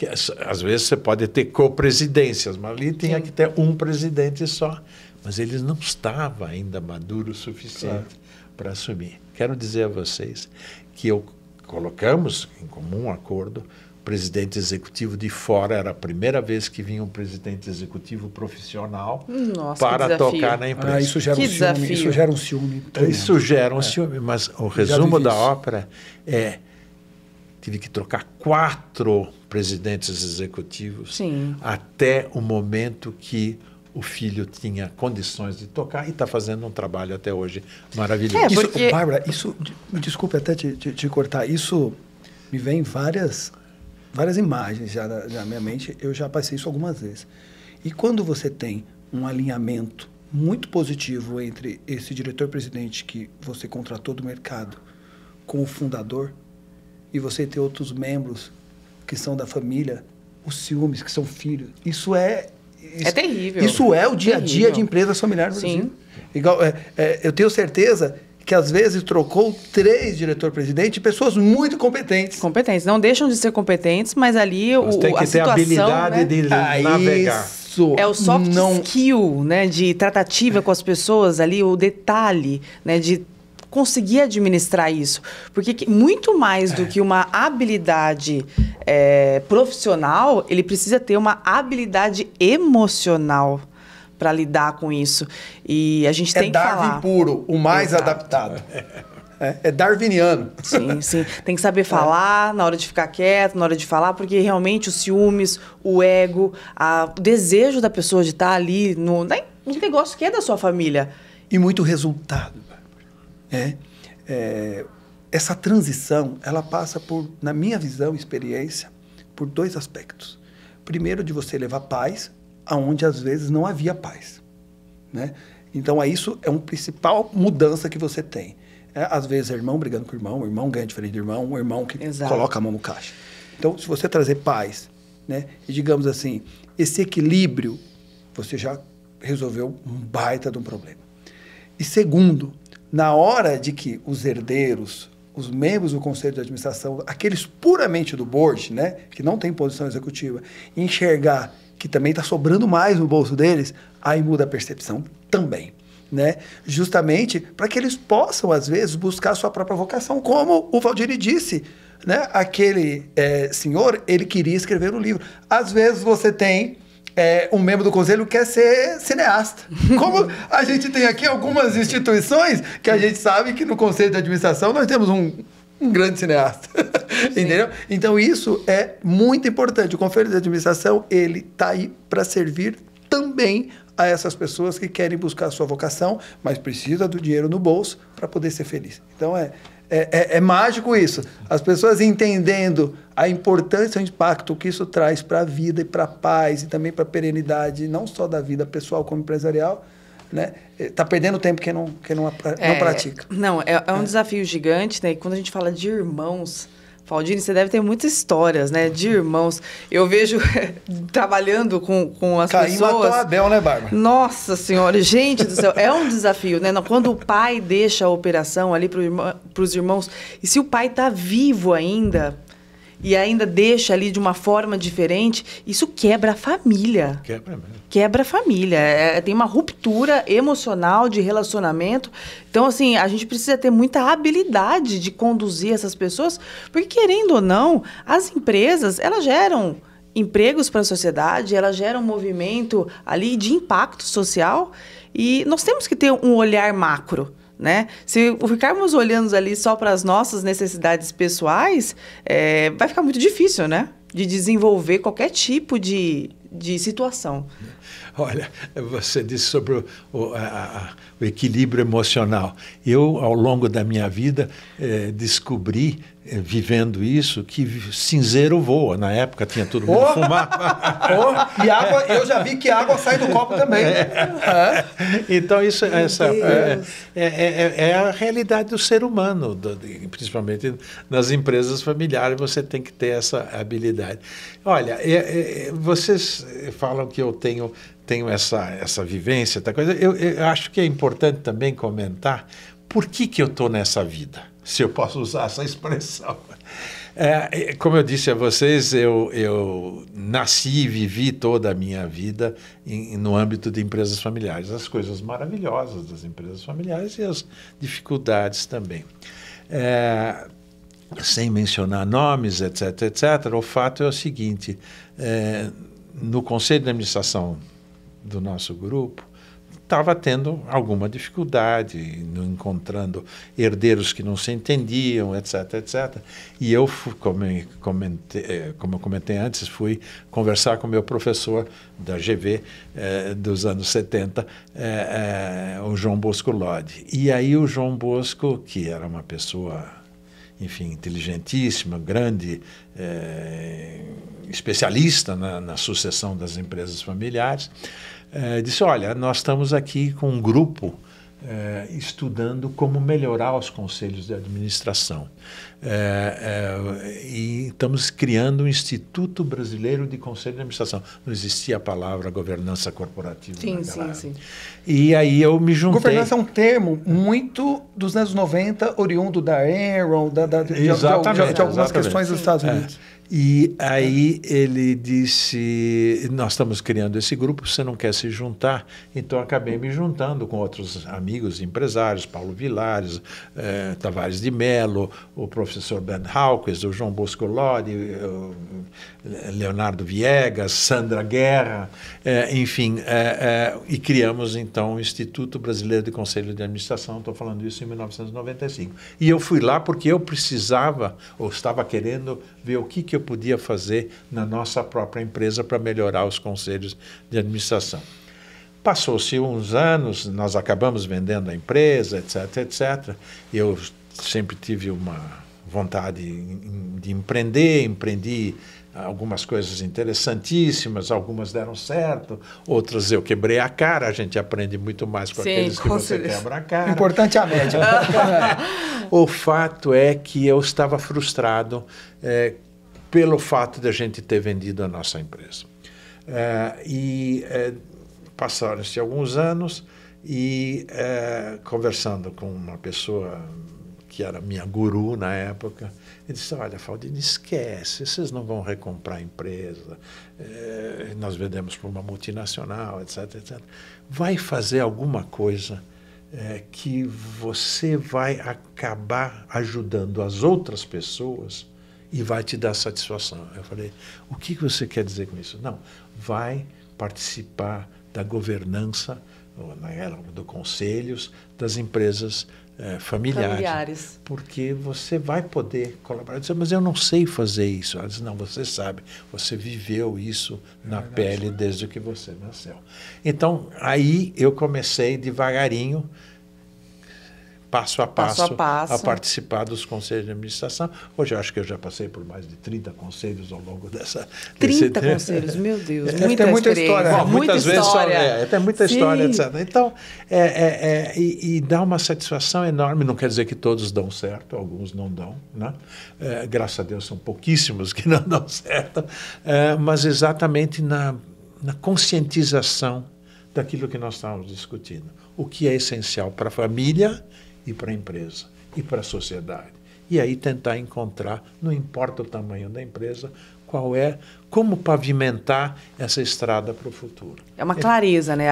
Às vezes você pode ter co-presidências, mas ali tinha que ter um presidente só. Mas eles não estavam ainda maduros o suficiente para assumir. Quero dizer a vocês que colocamos em comum acordo o presidente executivo de fora. Era a primeira vez que vinha um presidente executivo profissional para tocar na empresa. Isso gera um ciúme. Isso gera um ciúme. Isso gera um ciúme. Mas o resumo da ópera tive que trocar 4 presidentes executivos até o momento que o filho tinha condições de tocar e está fazendo um trabalho até hoje maravilhoso. Bárbara, isso, desculpe até te cortar, isso me vem várias imagens já na minha mente, eu já passei isso algumas vezes. E quando você tem um alinhamento muito positivo entre esse diretor-presidente que você contratou do mercado com o fundador, e você ter outros membros que são da família, os ciúmes, que são filhos, isso é terrível. Isso é o dia a dia de empresas familiares no Brasil. Igual, eu tenho certeza que às vezes trocou 3 diretor-presidente e pessoas muito competentes. Competentes. Não deixam de ser competentes, mas ali tem que ter a habilidade, né, de navegar. Isso. É o soft skill, né, de tratativa com as pessoas ali, o detalhe, né, de conseguir administrar isso. Porque muito mais do que uma habilidade profissional, ele precisa ter uma habilidade emocional para lidar com isso. E a gente tem que falar. É Darwin puro, o mais adaptado. É darwiniano. Sim, sim. Tem que saber falar na hora de ficar quieto, na hora de falar, porque realmente os ciúmes, o ego, o desejo da pessoa de estar ali no negócio que é da sua família. E muito resultado. Essa transição, ela passa por, na minha visão e experiência, por 2 aspectos. Primeiro, de você levar paz aonde às vezes não havia paz, né? Então, isso é uma principal mudança que você tem. Às vezes, é irmão brigando com o irmão ganha diferente do irmão, um irmão que coloca a mão no caixa. Então, se você trazer paz, né, e digamos assim, esse equilíbrio, você já resolveu um baita de um problema. E segundo, na hora de que os herdeiros, os membros do conselho de administração, aqueles puramente do board, né, que não tem posição executiva, enxergar que também está sobrando mais no bolso deles, aí muda a percepção também, né? Justamente para que eles possam, às vezes, buscar a sua própria vocação, como o Valdiri disse, né? Aquele senhor, ele queria escrever um livro. Às vezes você tem um membro do conselho que quer ser cineasta. Como a gente tem aqui algumas instituições que a gente sabe que no conselho de administração nós temos um grande cineasta. Entendeu? Então isso é muito importante. O conselho de administração, ele está aí para servir também a essas pessoas que querem buscar a sua vocação, mas precisa do dinheiro no bolso para poder ser feliz. Então é mágico isso. As pessoas entendendo a importância e o impacto que isso traz para a vida e para a paz e também para a perenidade, não só da vida pessoal como empresarial, né? Tá perdendo tempo quem não pratica. Não, é um desafio gigante, né? E quando a gente fala de irmãos, Valdiri, você deve ter muitas histórias, né? De irmãos. Eu vejo trabalhando com as pessoas... Caim matou Abel, né, Bárbara? Nossa Senhora, gente do céu, é um desafio, né? Quando o pai deixa a operação ali para os irmãos, e se o pai está vivo ainda... e ainda deixa ali de uma forma diferente, isso quebra a família. Quebra mesmo. Quebra a família. Tem uma ruptura emocional de relacionamento. Então, assim, a gente precisa ter muita habilidade de conduzir essas pessoas, porque, querendo ou não, as empresas, elas geram empregos para a sociedade, elas geram um movimento ali de impacto social, e nós temos que ter um olhar macro, né? Se ficarmos olhando ali só para as nossas necessidades pessoais, vai ficar muito difícil, né? De desenvolver qualquer tipo de situação. Olha, você disse sobre o equilíbrio emocional. Eu, ao longo da minha vida, descobri, vivendo isso, que cinzeiro voa. Na época tinha todo mundo fumava. E água, eu já vi que a água sai do copo também. Então, isso é a realidade do ser humano, principalmente nas empresas familiares, você tem que ter essa habilidade. Olha, vocês falam que eu tenho essa vivência, coisa. Eu acho que é importante também comentar por que eu estou nessa vida, se eu posso usar essa expressão. Como eu disse a vocês, eu nasci e vivi toda a minha vida no âmbito de empresas familiares, as coisas maravilhosas das empresas familiares e as dificuldades também. Sem mencionar nomes, etc., etc., o fato é o seguinte, no conselho de administração do nosso grupo, estava tendo alguma dificuldade, não encontrando herdeiros que não se entendiam, etc., etc. E eu, como eu comentei antes, fui conversar com o meu professor da GV dos anos 70, o João Bosco Lodi. E aí o João Bosco, que era uma pessoa, enfim, inteligentíssima, grande, especialista na sucessão das empresas familiares, disse, olha, nós estamos aqui com um grupo estudando como melhorar os conselhos de administração. E estamos criando um Instituto Brasileiro de Conselho de Administração. Não existia a palavra governança corporativa. Sim. E aí eu me juntei... Governança é um termo muito dos anos 90, oriundo da Enron, de algumas questões dos Estados Unidos. E aí ele disse, nós estamos criando esse grupo, você não quer se juntar? Então acabei me juntando com outros amigos empresários, Paulo Vilares, Tavares de Mello, o professor Ben Hawkes, o João Bosco Lodi, Leonardo Viegas, Sandra Guerra, enfim, e criamos então o Instituto Brasileiro de Conselho de Administração, estou falando isso em 1995. E eu fui lá porque eu precisava, ou estava querendo ver o que eu podia fazer na nossa própria empresa para melhorar os conselhos de administração. Passou-se uns anos, nós acabamos vendendo a empresa, etc., etc. Eu sempre tive uma vontade de empreender, empreendi algumas coisas interessantíssimas, algumas deram certo, outras eu quebrei a cara, a gente aprende muito mais com aqueles que você quebra a cara. Importante é a média. O fato é que eu estava frustrado pelo fato de a gente ter vendido a nossa empresa. Passaram-se alguns anos e conversando com uma pessoa que era minha guru na época, ele disse, olha, Faldini, esquece, vocês não vão recomprar a empresa, nós vendemos para uma multinacional, etc, etc. Vai fazer alguma coisa que você vai acabar ajudando as outras pessoas e vai te dar satisfação. Eu falei, o que você quer dizer com isso? Não, vai participar da governança, do conselhos das empresas familiares. Porque você vai poder colaborar. Eu disse, mas eu não sei fazer isso. Ela disse, não, você sabe, você viveu isso na pele desde que você nasceu. Então, aí eu comecei devagarinho, passo a passo, a participar dos conselhos de administração. Hoje eu acho que eu já passei por mais de 30 conselhos ao longo dessa... 30 conselhos, meu Deus, muita história. Bom, muitas vezes tem muita história, etc. Então, e dá uma satisfação enorme. Não quer dizer que todos dão certo, alguns não dão, né? Graças a Deus são pouquíssimos que não dão certo, mas exatamente na conscientização daquilo que nós estávamos discutindo. O que é essencial para a família e para a empresa e para a sociedade. E aí tentar encontrar, não importa o tamanho da empresa, como pavimentar essa estrada para o futuro. É uma clareza, né?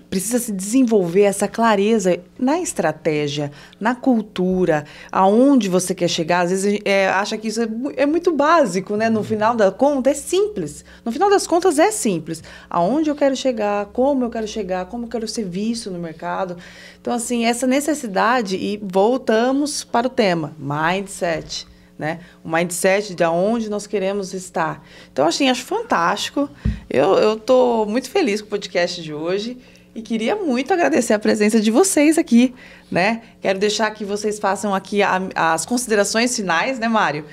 Precisa se desenvolver essa clareza na estratégia, na cultura, aonde você quer chegar. Às vezes acha que isso é muito básico, né? No final da conta é simples. No final das contas é simples. Aonde eu quero chegar, como eu quero ser visto no mercado. Então, assim, essa necessidade, e voltamos para o tema, mindset. Né? O mindset de onde nós queremos estar. Então, assim, acho fantástico. Eu estou muito feliz com o podcast de hoje. E queria muito agradecer a presença de vocês aqui, né? Quero deixar que vocês façam aqui as considerações finais, né, Mário?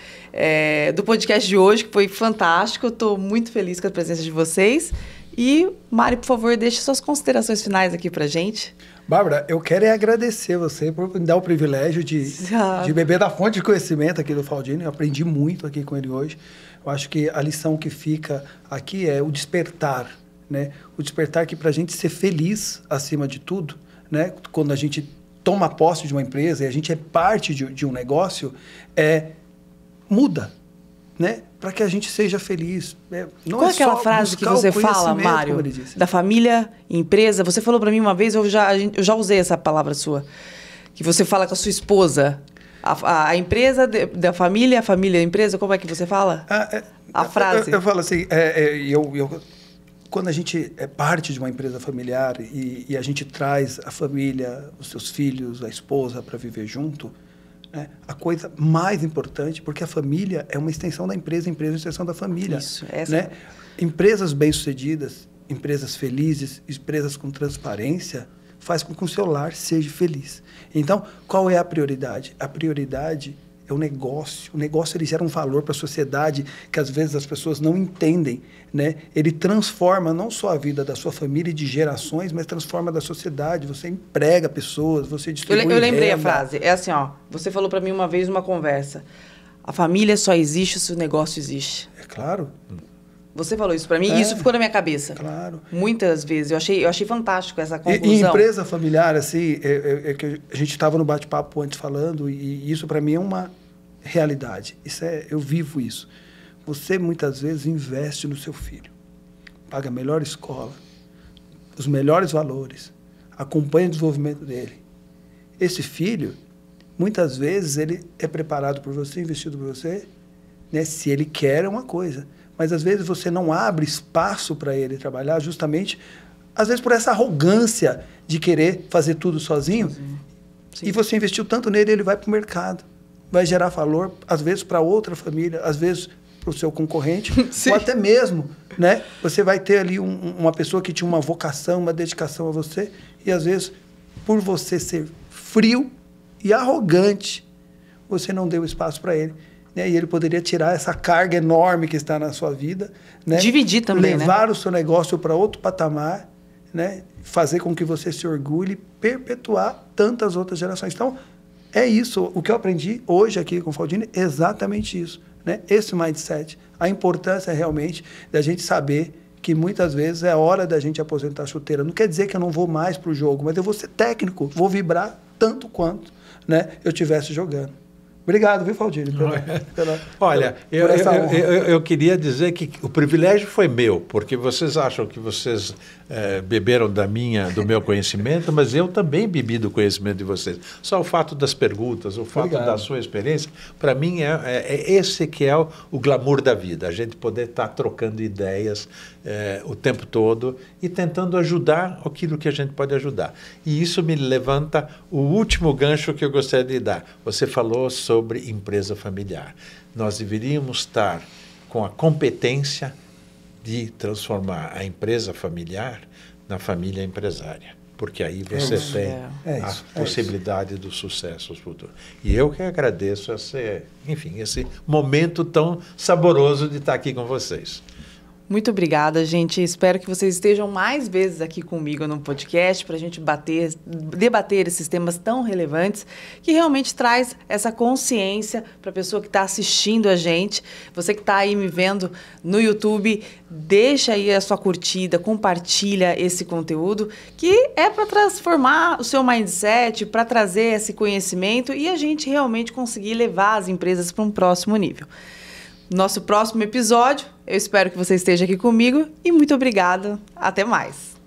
Do podcast de hoje, que foi fantástico. Eu estou muito feliz com a presença de vocês. E, Mário, por favor, deixe suas considerações finais aqui para a gente. Bárbara, eu quero agradecer você por me dar o privilégio de beber da fonte de conhecimento aqui do Faldini. Eu aprendi muito aqui com ele hoje. Eu acho que a lição que fica aqui é o despertar, né? O despertar que, para a gente ser feliz acima de tudo, né? Quando a gente toma posse de uma empresa e a gente é parte de um negócio, muda, né? Para que a gente seja feliz. Qual é aquela frase que você fala, Mário, da família, empresa? Você falou para mim uma vez, eu já usei essa palavra sua, que você fala com a sua esposa. A empresa da família, a família, a empresa, como é que você fala? A frase. Eu falo assim, quando a gente é parte de uma empresa familiar e a gente traz a família, os seus filhos, a esposa para viver junto, né, a coisa mais importante, porque a família é uma extensão da empresa, a empresa é uma extensão da família. Isso, né? Empresas bem-sucedidas, empresas felizes, empresas com transparência, faz com que o seu lar seja feliz. Então, qual é a prioridade? A prioridade é o negócio. O negócio ele gera um valor para a sociedade que às vezes as pessoas não entendem, né? Ele transforma não só a vida da sua família e de gerações, mas transforma da sociedade. Você emprega pessoas, você distribui Eu lembrei renda. a frase. É assim, ó. Você falou para mim uma vez numa conversa. A família só existe se o negócio existe. É claro. Você falou isso para mim e isso ficou na minha cabeça. Claro. Muitas vezes. Eu achei fantástico essa conclusão. E empresa familiar, assim, que a gente estava no bate-papo antes falando, e isso para mim é uma realidade. Eu vivo isso. Você muitas vezes investe no seu filho, paga a melhor escola, os melhores valores, acompanha o desenvolvimento dele. Esse filho, muitas vezes, ele é preparado por você, investido por você, né? Se ele quer, é uma coisa. Mas às vezes você não abre espaço para ele trabalhar, justamente, às vezes por essa arrogância de querer fazer tudo sozinho. Sim. E você investiu tanto nele, ele vai para o mercado. Vai gerar valor, às vezes, para outra família, às vezes para o seu concorrente, ou até mesmo, né? Você vai ter ali uma pessoa que tinha uma vocação, uma dedicação a você, e às vezes, por você ser frio e arrogante, você não deu espaço para ele. Né? E ele poderia tirar essa carga enorme que está na sua vida, né? Dividir também, levar o seu negócio para outro patamar, né? Fazer com que você se orgulhe, perpetuar tantas outras gerações. Então, é isso. O que eu aprendi hoje aqui com o Faldini é exatamente isso, né? Esse mindset. A importância realmente da gente saber que muitas vezes é hora da gente aposentar a chuteira. Não quer dizer que eu não vou mais para o jogo, mas eu vou ser técnico, vou vibrar tanto quanto, né, eu estivesse jogando. Obrigado, viu, Valdir? Olha, eu queria dizer que o privilégio foi meu, porque vocês acham que vocês beberam do meu conhecimento, mas eu também bebi do conhecimento de vocês. Só o fato das perguntas, o fato da sua experiência, para mim é esse que é o glamour da vida, a gente poder estar trocando ideias o tempo todo e tentando ajudar aquilo que a gente pode ajudar. E isso me levanta o último gancho que eu gostaria de dar. Você falou sobre empresa familiar. Nós deveríamos estar com a competência de transformar a empresa familiar na família empresária, porque aí você tem a possibilidade do sucesso futuro. E eu que agradeço esse momento tão saboroso de estar aqui com vocês. Muito obrigada, gente. Espero que vocês estejam mais vezes aqui comigo no podcast para a gente debater esses temas tão relevantes que realmente traz essa consciência para a pessoa que está assistindo a gente. Você que está aí me vendo no YouTube, deixa aí a sua curtida, compartilha esse conteúdo que é para transformar o seu mindset, para trazer esse conhecimento e a gente realmente conseguir levar as empresas para um próximo nível. Nosso próximo episódio, eu espero que você esteja aqui comigo e muito obrigada. Até mais.